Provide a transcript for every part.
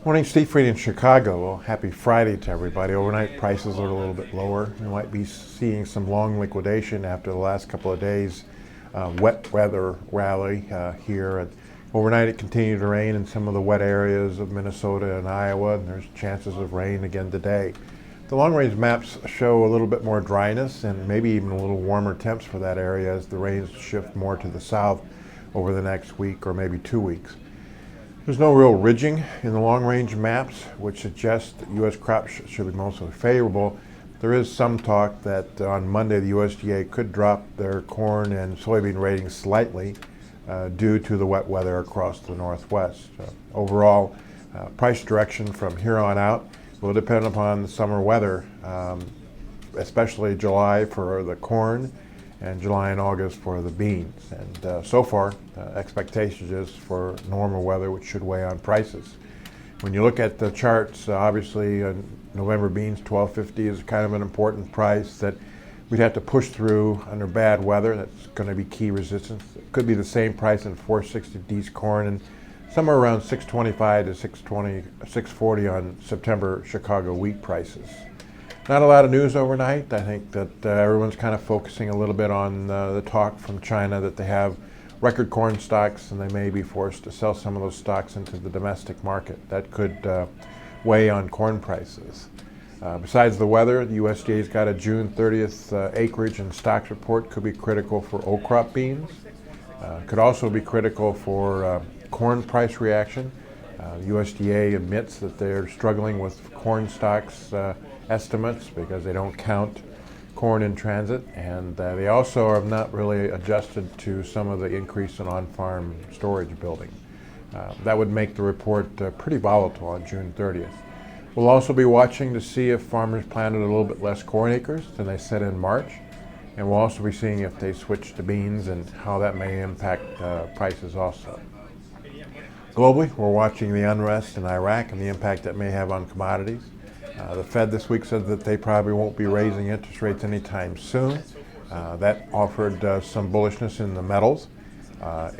Morning, Steve Freed in Chicago. Well, happy Friday to everybody. Overnight prices are a little bit lower. You might be seeing some long liquidation after the last couple of days wet weather rally here. And overnight it continued to rain in some of the wet areas of Minnesota and Iowa, and there's chances of rain again today. The long-range maps show a little bit more dryness and maybe even a little warmer temps for that area as the rains shift more to the south over the next week or maybe 2 weeks. There's no real ridging in the long-range maps, which suggests that U.S. crops should be mostly favorable. There is some talk that on Monday the USDA could drop their corn and soybean ratings slightly due to the wet weather across the Northwest. Overall, price direction from here on out will depend upon the summer weather, especially July for the corn and July and August for the beans. And so far, expectations is for normal weather, which should weigh on prices. When you look at the charts, obviously November beans 12.50 is kind of an important price that we'd have to push through under bad weather. That's going to be key resistance. It could be the same price in 460 D's corn and somewhere around 625 to 640 on September Chicago wheat prices. Not a lot of news overnight. I think that everyone's kind of focusing a little bit on the talk from China that they have record corn stocks and they may be forced to sell some of those stocks into the domestic market. That could weigh on corn prices. Besides the weather, the USDA's got a June 30th acreage and stocks report. Could be critical for old crop beans. Could also be critical for corn price reaction. The USDA admits that they're struggling with corn stocks estimates because they don't count corn in transit, and they also have not really adjusted to some of the increase in on-farm storage building. That would make the report pretty volatile on June 30th. We'll also be watching to see if farmers planted a little bit less corn acres than they said in March, and we'll also be seeing if they switch to beans and how that may impact prices also. Globally, we're watching the unrest in Iraq and the impact that may have on commodities. The Fed this week said that they probably won't be raising interest rates anytime soon. That offered some bullishness in the metals.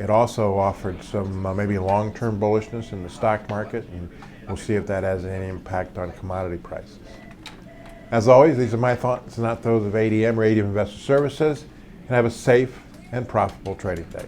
It also offered some maybe long-term bullishness in the stock market, and we'll see if that has any impact on commodity prices. As always, these are my thoughts, not those of ADM or ADM Investor Services, and have a safe and profitable trading day.